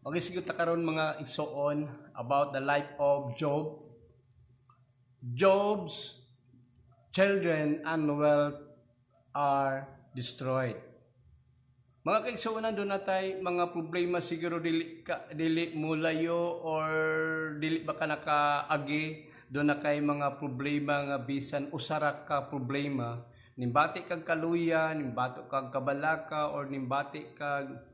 Okay, sige ta karon mga igsoon about the life of Job. Job's children and wealth are destroyed. Mga kaigsuonan doon natay mga problema siguro dili mulayo or dili ba ka nakaagi doon na kay mga problema nga bisan usara ka problema nimbati kag kaluya, nimbati kag kabalaka or nimbati kag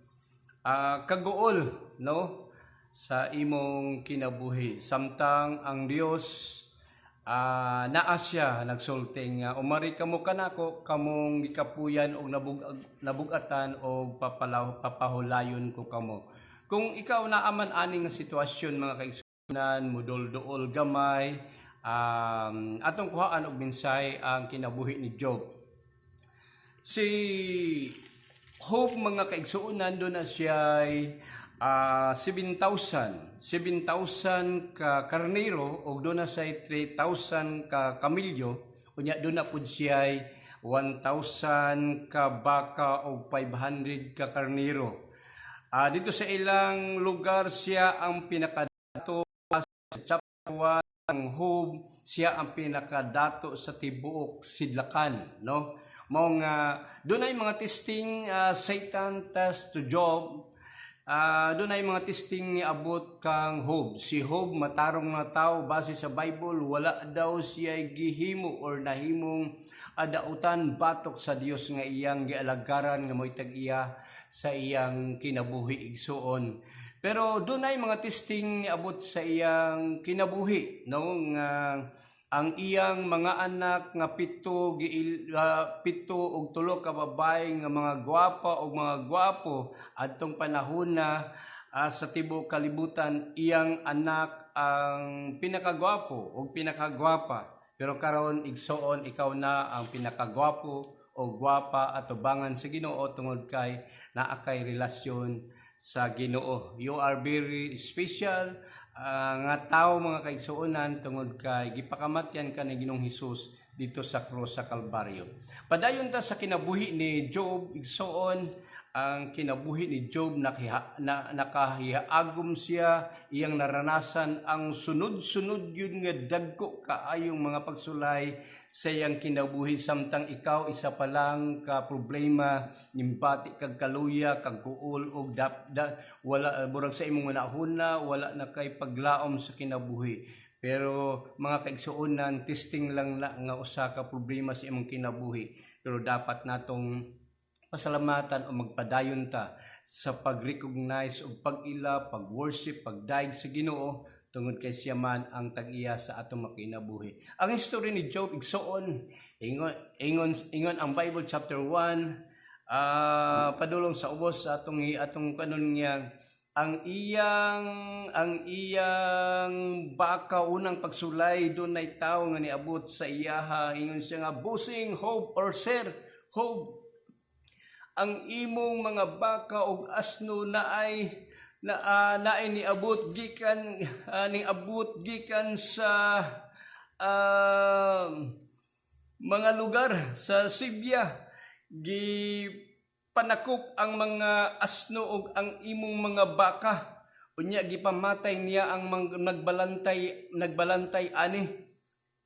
kaguol no sa imong kinabuhi samtang ang Dios naa siya nagsulting nga umari kamo kanako kamong gikapuyan og nabugatan og papahulayon ko kamo kung ikaw naaman ani nga sitwasyon mga kaigsunan mudol-duol gamay atong kuhaan og mensahe ang kinabuhi ni Job. Si Hope mga kaigsuunan doon na siya ay 7,000 ka karnero o doon na siya 3,000 ka kamilyo unya doon na pud siya ay 1,000 ka baka o 500 ka karnero. Dito sa ilang lugar siya ang pinakadato sa chapter 1 ng Hope, siya ang pinakadato sa tibuok sidlakan no. Mao nga dunay mga testing Satan test to Job. Dunay mga testing ni abot kang Job. Si Job matarong na tao base sa Bible, wala daw siya gihimo or nahimong adautan batok sa Dios nga iyang gialagaran nga mo'y tag-iya sa iyang kinabuhi igsuon. Pero dunay mga testing ni abot sa iyang kinabuhi no nga ang iyang mga anak nga pito og tulo ka babae nga mga gwapa o mga gwapo adtong panahon na sa tibuok kalibutan iyang anak ang pinakagwapo o pinakagwapa pero karon igsoon ikaw na ang pinakagwapo o gwapa atubangan sa Ginoo tungod kay naa kay relasyon sa Ginoo. You are very special nga tao mga kaigsuonan tungod kay gipakamatyan ka ni Ginoong Hesus dito sa krus sa Kalbaryo. Padayon ta sa kinabuhi ni Job igsuon ang kinabuhi ni Job nakahiagom siya iyang naranasan ang sunod-sunod yun nga dagko kaayong mga pagsulay sa iyang kinabuhi samtang ikaw isa pa lang ka problema nimbati kag kaluya kag guol og wala burag sa imong nahuna wala na kay paglaom sa kinabuhi. Pero mga kaigsuonan testing lang na nga usa ka problema sa imong kinabuhi pero dapat natong pasalamatan o magpadayon ta sa pag-recognize o pag-ila, pag-worship, pagdaig sa Ginoo tungod kay siya man ang tag-iya sa atong makinabuhi. Ang history ni Job igsoon ingon ang Bible chapter 1 padulong sa ubos sa atong kanon niya ang iyang baka unang pagsulay dunay tawo nga niabot sa iyaha ingon siya nga bossing Hope or Sir Hope ang imong mga baka og asno naay niabot gikan sa mga lugar sa Sibya panakop ang mga asno ug ang imong mga baka unya gipamatay niya ang nagbalantay ani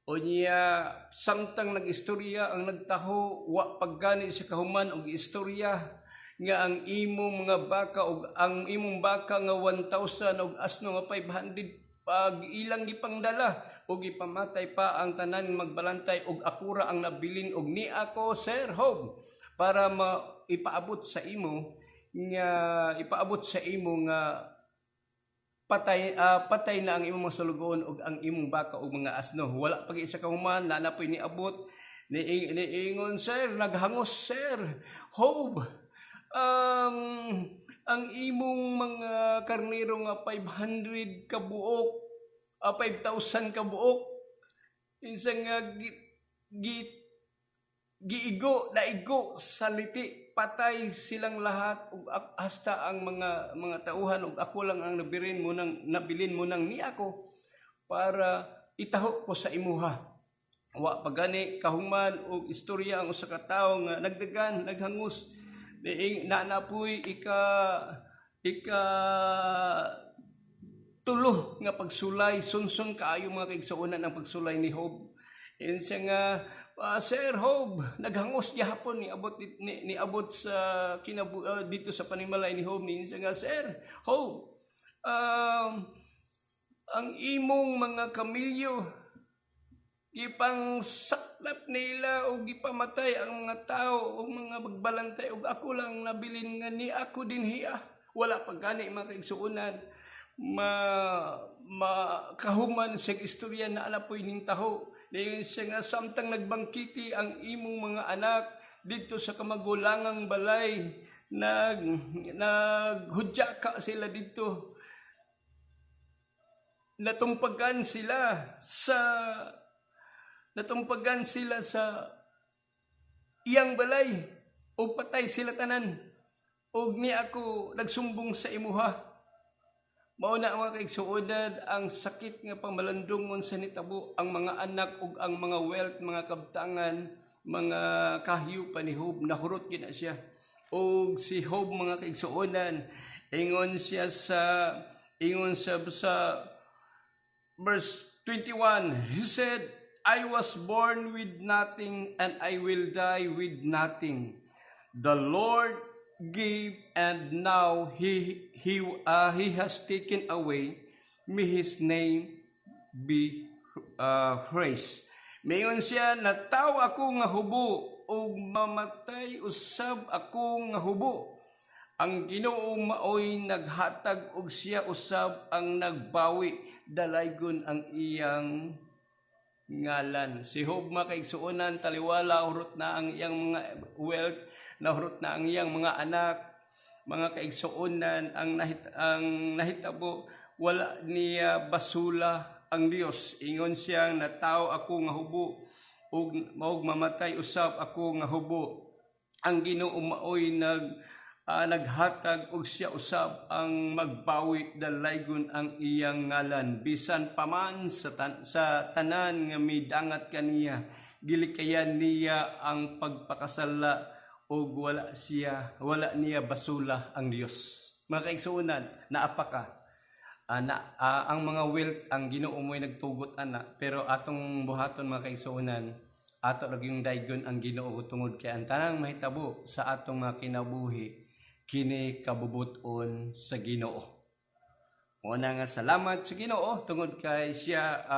unya samtang nagistorya ang nagtaho wa paggani sa kahuman og istorya nga ang imong mga baka ug ang imong baka nga 1,000 og asno nga 500 pag ilang gipangdala ug ipamatay pa ang tanan magbalantay ug akura ang nabilin og ni ako Sir Hope para ipaabot sa imo nga patay na ang imong mga sulugon ug ang imong baka ug mga asno wala pag isa ka human na poy niabot niingon Sir naghangos Sir Hope ang imong mga karnero nga 500 ka buok 5,000 ka buok insa nga giigo sa liti patay silang lahat ug hasta ang mga tauhan ug ako lang ang nabilin mo nang ni ako para itaho ko sa imuha wa pagani kahuman og istorya ang usa ka tawo nga nagdagan naghangos naanapoy ika tulo nga pagsulay, sunsun kaayo mga kaigsuonan ang pagsulay ni Job. And siya nga, Sir Job, naghangos gihapon ni abot sa dito sa panimalay ni Job. Ni siya nga, Sir Job, ang imong mga kamilyo, gipang saklap nila o gipamatay ang mga tao o mga magbalantay o ako lang nabilin nga ni ako din hiya. Wala pag gani mga kaigsuonan makahuman sa istorya na alapoy ning taho. Dayon siya nga samtang nagbangkiti ang imong mga anak dito sa kamagulangang balay, naghudya ka sila dito, natumpagan sila sa iyang balay o patay sila tanan og ni ako nagsumbong sa imuha. Mao na mga kaigsuonan ang sakit nga pamalandungon sa nitabo ang mga anak ug ang mga wealth, mga kabtangan, mga kahyo pa ni Job, nahurot gina siya. Og si Job mga kaigsuonan, ingon sa verse 21, he said, I was born with nothing and I will die with nothing. The Lord gave and now he has taken away. May his name be praised. Mayon siya, nataw ako nga hubo ug mamatay usab ako nga hubo. Ang Ginoo maoy naghatag og siya usab ang nagbawi, dalaygon ang iyang ngalan. Si Job mga kaigsuonan, taliwala hurot na ang iyang mga wealth, nahurot na ang iyang mga anak, mga kaigsuonan, ang nahitabo, wala niya basula ang Dios. Ingon siya, nataw ako nga hubo ug mamatay usab ako nga hubo. Ang Ginoo maoy naghatag og siya usab ang magbawi, dalaygon ang iyang ngalan. Bisan paman sa tanan nga midangat kaniya, gilikayan niya ang pagpakasala o wala niya basula ang Dios. Mga kaigsuonan, naapa ka. Ang mga wealth, ang Ginoo mo'y nagtugot ana, pero atong buhaton mga kaigsuonan, ato laging daygon ang Ginoo tungod kay ang tanang mahitabo sa atong mga kinabuhi kini kabubuton sa Ginoo. Muna nga salamat sa Ginoo tungod kay siya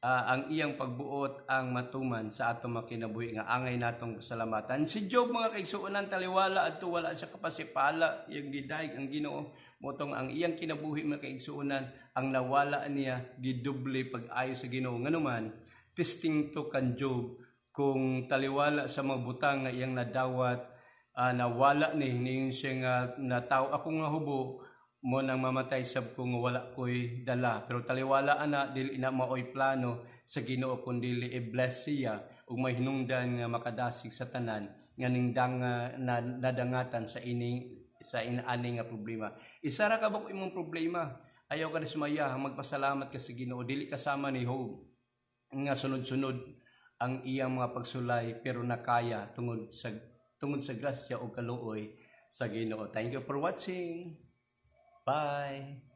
ang iyang pagbuot ang matuman sa atong makinabuhi nga angay natong pasalamatan. Si Job mga kaigsuonan, taliwala adto wala siya kapasipala, iyang gidayeg ang Ginoo motong ang iyang kinabuhi mga kaigsuonan, ang nawala niya giduble pag-ayo sa Ginoo. Nganuman testing to kan Job kung taliwala sa mga butang nga iyang nadawat, nawala ni siya nga nataw ako nga hubo mo nang mamatay sab ko nga wala ko'y dala, pero taliwala ana dili na maoy plano sa Ginoo kundi i-bless siya ug may hinungdan nga makadasig sa tanan nga ningdang nadangatan sa inaani nga problema. Isara ka ba ko imong problema, ayaw ka dismaya, magpasalamat ka sa Ginoo. Dili kasama ni Job nga sunod-sunod ang iyang mga pagsulay, pero nakaya tungod sa grasya o kaluoy sa Ginoo. Thank you for watching. Bye.